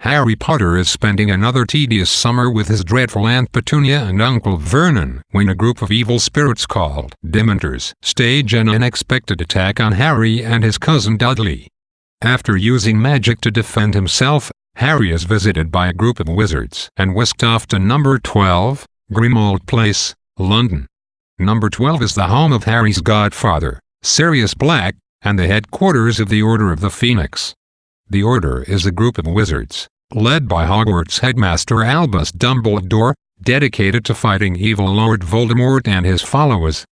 Harry Potter is spending another tedious summer with his dreadful Aunt Petunia and Uncle Vernon when a group of evil spirits called Dementors stage an unexpected attack on Harry and his cousin Dudley. After using magic to defend himself, Harry is visited by a group of wizards and whisked off to number 12, Grimmauld Place, London. Number 12 is the home of Harry's godfather, Sirius Black, and the headquarters of the Order of the Phoenix. The Order is a group of wizards, led by Hogwarts headmaster Albus Dumbledore, dedicated to fighting evil Lord Voldemort and his followers.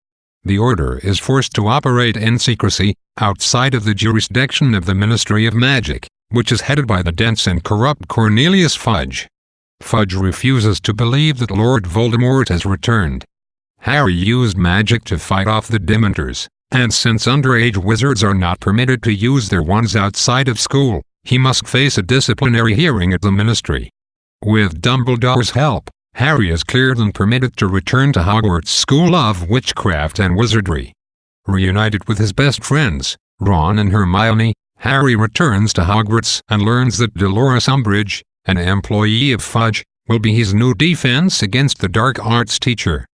The Order is forced to operate in secrecy, outside of the jurisdiction of the Ministry of Magic, which is headed by the dense and corrupt Cornelius Fudge. Fudge refuses to believe that Lord Voldemort has returned. Harry used magic to fight off the Dementors, and since underage wizards are not permitted to use their wands outside of school, he must face a disciplinary hearing at the Ministry. With Dumbledore's help, Harry is cleared and permitted to return to Hogwarts School of Witchcraft and Wizardry. Reunited with his best friends, Ron and Hermione, Harry returns to Hogwarts and learns that Dolores Umbridge, an employee of Fudge, will be his new defense against the dark arts teacher.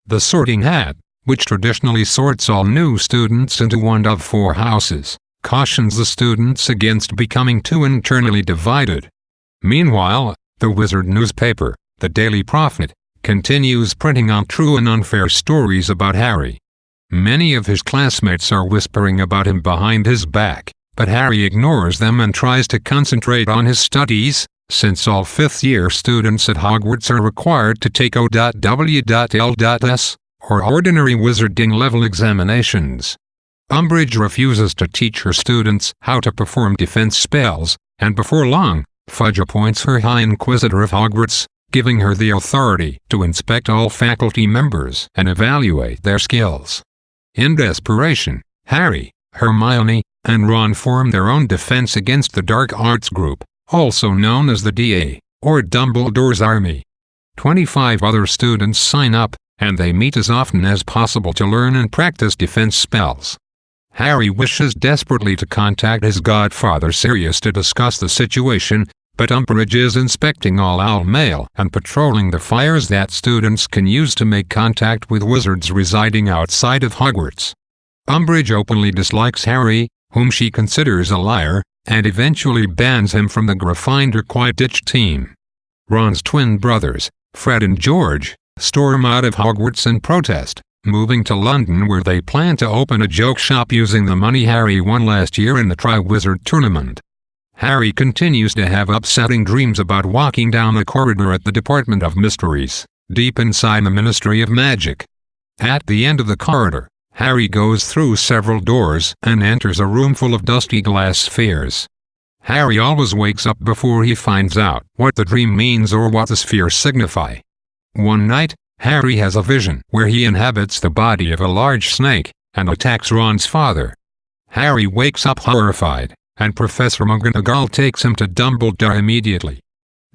The Sorting Hat, which traditionally sorts all new students into one of 4 houses, cautions the students against becoming too internally divided. Meanwhile, the wizard newspaper, the Daily Prophet, continues printing untrue and unfair stories about Harry. Many of his classmates are whispering about him behind his back, but Harry ignores them and tries to concentrate on his studies, since all 5th-year students at Hogwarts are required to take O.W.L.S, or ordinary wizarding level examinations. Umbridge refuses to teach her students how to perform defense spells, and before long, Fudge appoints her High Inquisitor of Hogwarts, giving her the authority to inspect all faculty members and evaluate their skills. In desperation, Harry, Hermione, and Ron form their own defense against the Dark Arts Group, also known as the DA, or Dumbledore's Army. 25 other students sign up, and they meet as often as possible to learn and practice defense spells. Harry wishes desperately to contact his godfather Sirius to discuss the situation, but Umbridge is inspecting all owl mail and patrolling the fires that students can use to make contact with wizards residing outside of Hogwarts. Umbridge openly dislikes Harry, whom she considers a liar, and eventually bans him from the Gryffindor Quidditch team. Ron's twin brothers, Fred and George, storm out of Hogwarts in protest, moving to London where they plan to open a joke shop using the money Harry won last year in the Triwizard Tournament. Harry continues to have upsetting dreams about walking down a corridor at the Department of Mysteries, deep inside the Ministry of Magic. At the end of the corridor, Harry goes through several doors and enters a room full of dusty glass spheres. Harry always wakes up before he finds out what the dream means or what the spheres signify. One night, Harry has a vision where he inhabits the body of a large snake and attacks Ron's father. Harry wakes up horrified, and Professor McGonagall takes him to Dumbledore immediately.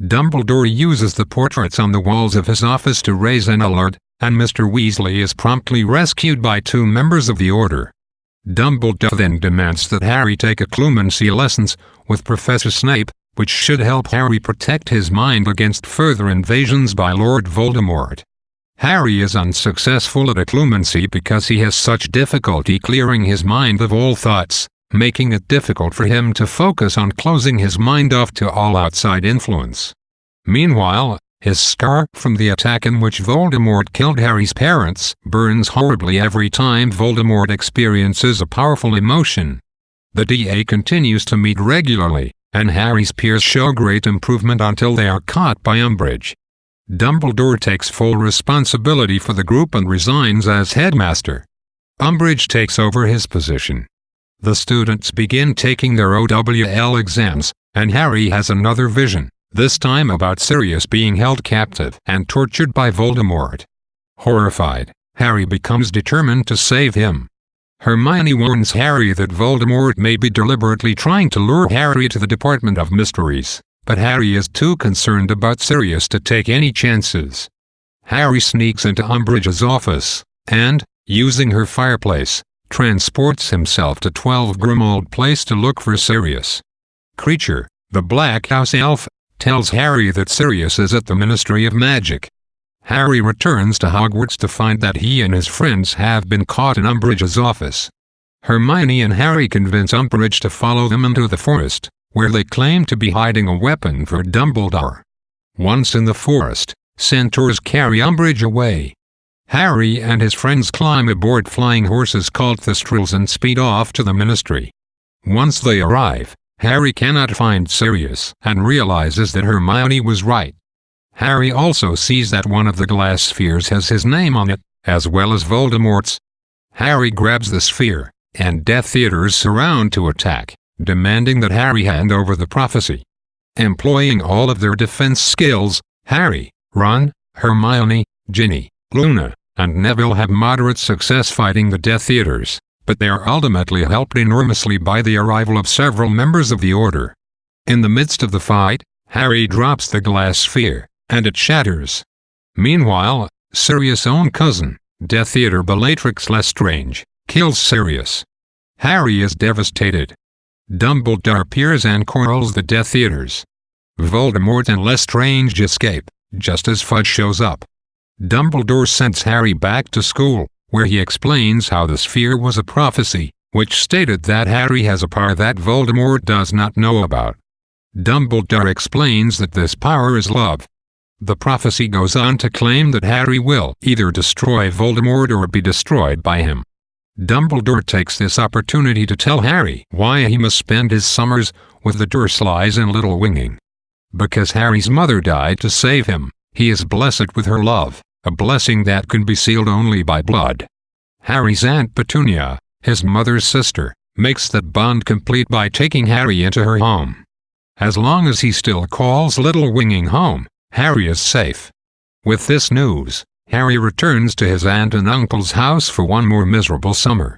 Dumbledore uses the portraits on the walls of his office to raise an alert, and Mr. Weasley is promptly rescued by 2 members of the Order. Dumbledore then demands that Harry take occlumency lessons with Professor Snape, which should help Harry protect his mind against further invasions by Lord Voldemort. Harry is unsuccessful at occlumency because he has such difficulty clearing his mind of all thoughts, making it difficult for him to focus on closing his mind off to all outside influence. Meanwhile, his scar from the attack in which Voldemort killed Harry's parents burns horribly every time Voldemort experiences a powerful emotion. The DA continues to meet regularly, and Harry's peers show great improvement until they are caught by Umbridge. Dumbledore takes full responsibility for the group and resigns as headmaster. Umbridge takes over his position. The students begin taking their OWL exams, and Harry has another vision, this time about Sirius being held captive and tortured by Voldemort. Horrified, Harry becomes determined to save him. Hermione warns Harry that Voldemort may be deliberately trying to lure Harry to the Department of Mysteries, but Harry is too concerned about Sirius to take any chances. Harry sneaks into Umbridge's office, and, using her fireplace, transports himself to 12 Grimmauld Place to look for Sirius. Creature, the Black House Elf, tells Harry that Sirius is at the Ministry of Magic. Harry returns to Hogwarts to find that he and his friends have been caught in Umbridge's office. Hermione and Harry convince Umbridge to follow them into the forest, where they claim to be hiding a weapon for Dumbledore. Once in the forest, centaurs carry Umbridge away. Harry and his friends climb aboard flying horses called Thestrals and speed off to the Ministry. Once they arrive, Harry cannot find Sirius and realizes that Hermione was right. Harry also sees that one of the glass spheres has his name on it, as well as Voldemort's. Harry grabs the sphere, and Death Eaters surround to attack, demanding that Harry hand over the prophecy. Employing all of their defense skills, Harry, Ron, Hermione, Ginny, Luna, and Neville have moderate success fighting the Death Eaters, but they are ultimately helped enormously by the arrival of several members of the Order. In the midst of the fight, Harry drops the glass sphere, and it shatters. Meanwhile, Sirius' own cousin, Death Eater Bellatrix Lestrange, kills Sirius. Harry is devastated. Dumbledore appears and quarrels the Death Eaters. Voldemort and Lestrange escape, just as Fudge shows up. Dumbledore sends Harry back to school, where he explains how the sphere was a prophecy, which stated that Harry has a power that Voldemort does not know about. Dumbledore explains that this power is love. The prophecy goes on to claim that Harry will either destroy Voldemort or be destroyed by him. Dumbledore takes this opportunity to tell Harry why he must spend his summers with the Dursleys in Little Winging. Because Harry's mother died to save him, he is blessed with her love, a blessing that can be sealed only by blood. Harry's Aunt Petunia, his mother's sister, makes that bond complete by taking Harry into her home. As long as he still calls Little Winging home, Harry is safe. With this news, Harry returns to his aunt and uncle's house for one more miserable summer.